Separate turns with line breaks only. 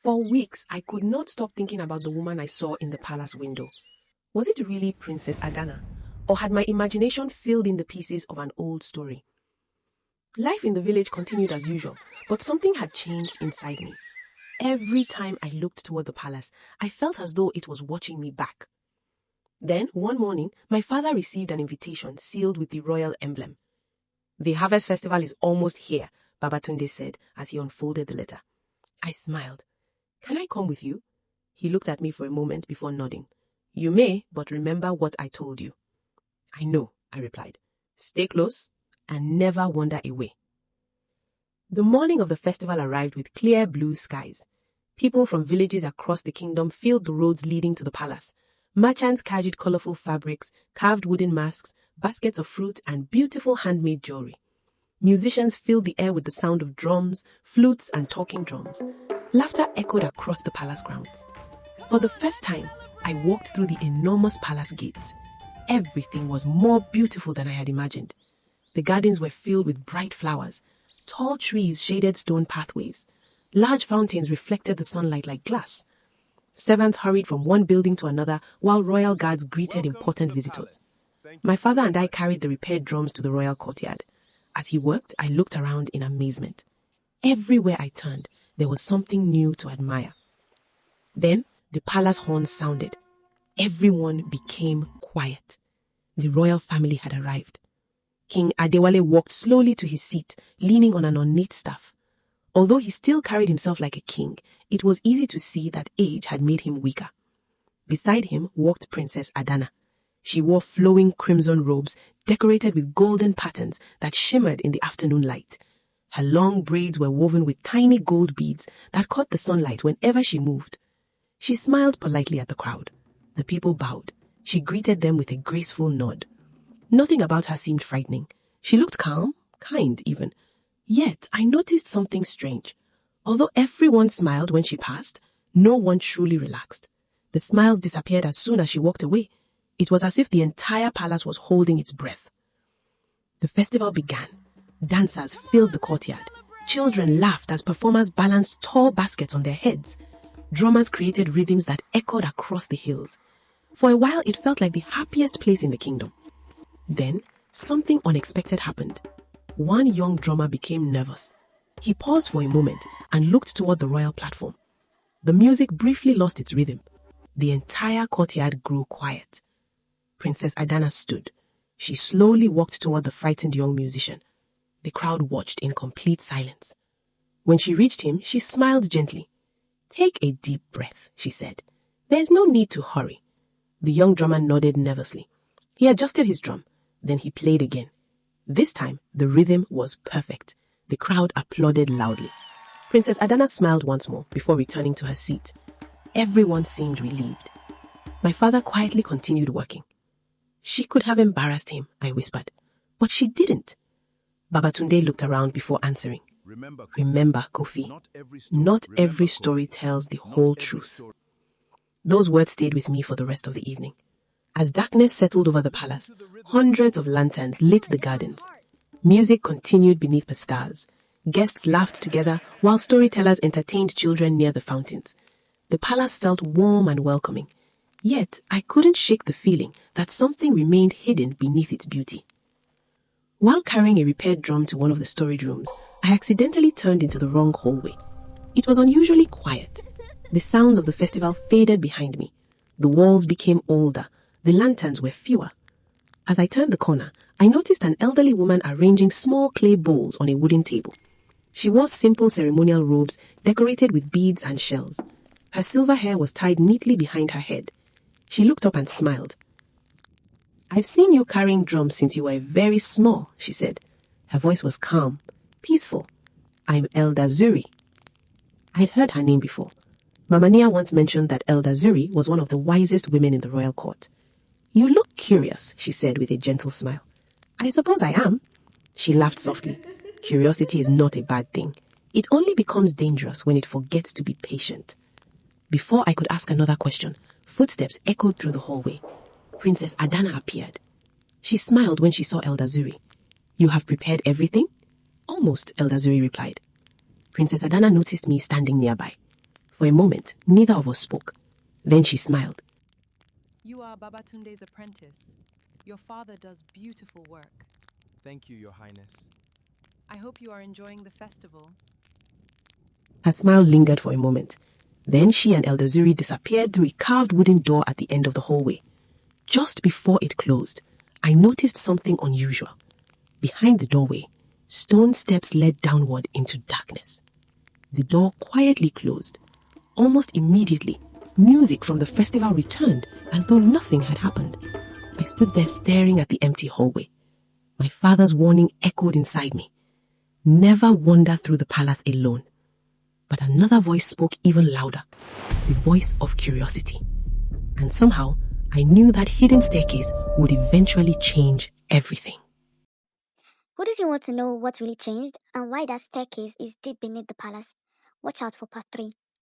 For weeks, I could not stop thinking about the woman I saw in the palace window. Was it really Princess Adanna? Or had my imagination filled in the pieces of an old story? Life in the village continued as usual, but something had changed inside me. Every time I looked toward the palace, I felt as though it was watching me back. Then, one morning, my father received an invitation sealed with the royal emblem. "The harvest festival is almost here," Babatunde said as he unfolded the letter. I smiled. "Can I come with you?" He looked at me for a moment before nodding. "You may, but remember what I told you." "I know," I replied. "Stay close and never wander away." The morning of the festival arrived with clear blue skies. People from villages across the kingdom filled the roads leading to the palace. Merchants carried colorful fabrics, carved wooden masks, baskets of fruit, and beautiful handmade jewelry. Musicians filled the air with the sound of drums, flutes, and talking drums. Laughter echoed across the palace grounds. For the first time, I walked through the enormous palace gates. Everything was more beautiful than I had imagined. The gardens were filled with bright flowers. Tall trees shaded stone pathways. Large fountains reflected the sunlight like glass. Servants hurried from one building to another while royal guards greeted important visitors. My father and I carried the repaired drums to the royal courtyard. As he worked, I looked around in amazement. Everywhere I turned, there was something new to admire. Then, the palace horns sounded. Everyone became quiet. The royal family had arrived. King Adewale walked slowly to his seat, leaning on an ornate staff. Although he still carried himself like a king, it was easy to see that age had made him weaker. Beside him walked Princess Adanna. She wore flowing crimson robes decorated with golden patterns that shimmered in the afternoon light. Her long braids were woven with tiny gold beads that caught the sunlight whenever she moved. She smiled politely at the crowd. The people bowed. She greeted them with a graceful nod. Nothing about her seemed frightening. She looked calm, kind even. Yet I noticed something strange. Although everyone smiled when she passed, no one truly relaxed. The smiles disappeared as soon as she walked away. It was as if the entire palace was holding its breath. The festival began. Dancers filled the courtyard. Children laughed as performers balanced tall baskets on their heads. Drummers created rhythms that echoed across the hills. For a while, it felt like the happiest place in the kingdom. Then, something unexpected happened. One young drummer became nervous. He paused for a moment and looked toward the royal platform. The music briefly lost its rhythm. The entire courtyard grew quiet. Princess Adanna stood. She slowly walked toward the frightened young musician. The crowd watched in complete silence. When she reached him, she smiled gently. "Take a deep breath," she said. "There's no need to hurry." The young drummer nodded nervously. He adjusted his drum. Then he played again. This time, the rhythm was perfect. The crowd applauded loudly. Princess Adanna smiled once more before returning to her seat. Everyone seemed relieved. My father quietly continued working. "She could have embarrassed him," I whispered. "But she didn't." Babatunde looked around before answering. Remember, Kofi, not every story tells the whole truth." Those words stayed with me for the rest of the evening. As darkness settled over the palace, hundreds of lanterns lit the gardens. Music continued beneath the stars. Guests laughed together while storytellers entertained children near the fountains. The palace felt warm and welcoming. Yet, I couldn't shake the feeling that something remained hidden beneath its beauty. While carrying a repaired drum to one of the storage rooms, I accidentally turned into the wrong hallway. It was unusually quiet. The sounds of the festival faded behind me. The walls became older. The lanterns were fewer. As I turned the corner, I noticed an elderly woman arranging small clay bowls on a wooden table. She wore simple ceremonial robes decorated with beads and shells. Her silver hair was tied neatly behind her head. She looked up and smiled. "I've seen you carrying drums since you were very small," she said. Her voice was calm, peaceful. "I'm Elder Zuri." I'd heard her name before. Mama Nia once mentioned that Elder Zuri was one of the wisest women in the royal court. "You look curious," she said with a gentle smile. "I suppose I am." She laughed softly. "Curiosity is not a bad thing. It only becomes dangerous when it forgets to be patient." Before I could ask another question, footsteps echoed through the hallway. Princess Adanna appeared. She smiled when she saw Elder Zuri. "You have prepared everything?" "Almost," Elder Zuri replied. Princess Adanna noticed me standing nearby. For a moment, neither of us spoke. Then she smiled.
You are Babatunde's apprentice. Your father does beautiful work.
Thank you, Your Highness.
I hope you are enjoying the festival.
Her smile lingered for a moment. Then she and Elder Zuri disappeared through a carved wooden door at the end of the hallway. Just before it closed, I noticed something unusual. Behind the doorway, stone steps led downward into darkness. The door quietly closed. Almost immediately, music from the festival returned as though nothing had happened. I stood there staring at the empty hallway. My father's warning echoed inside me. Never wander through the palace alone. But another voice spoke even louder, the voice of curiosity. And somehow, I knew that hidden staircase would eventually change everything.
Wouldn't you want to know what really changed and why that staircase is deep beneath the palace? Watch out for part 3.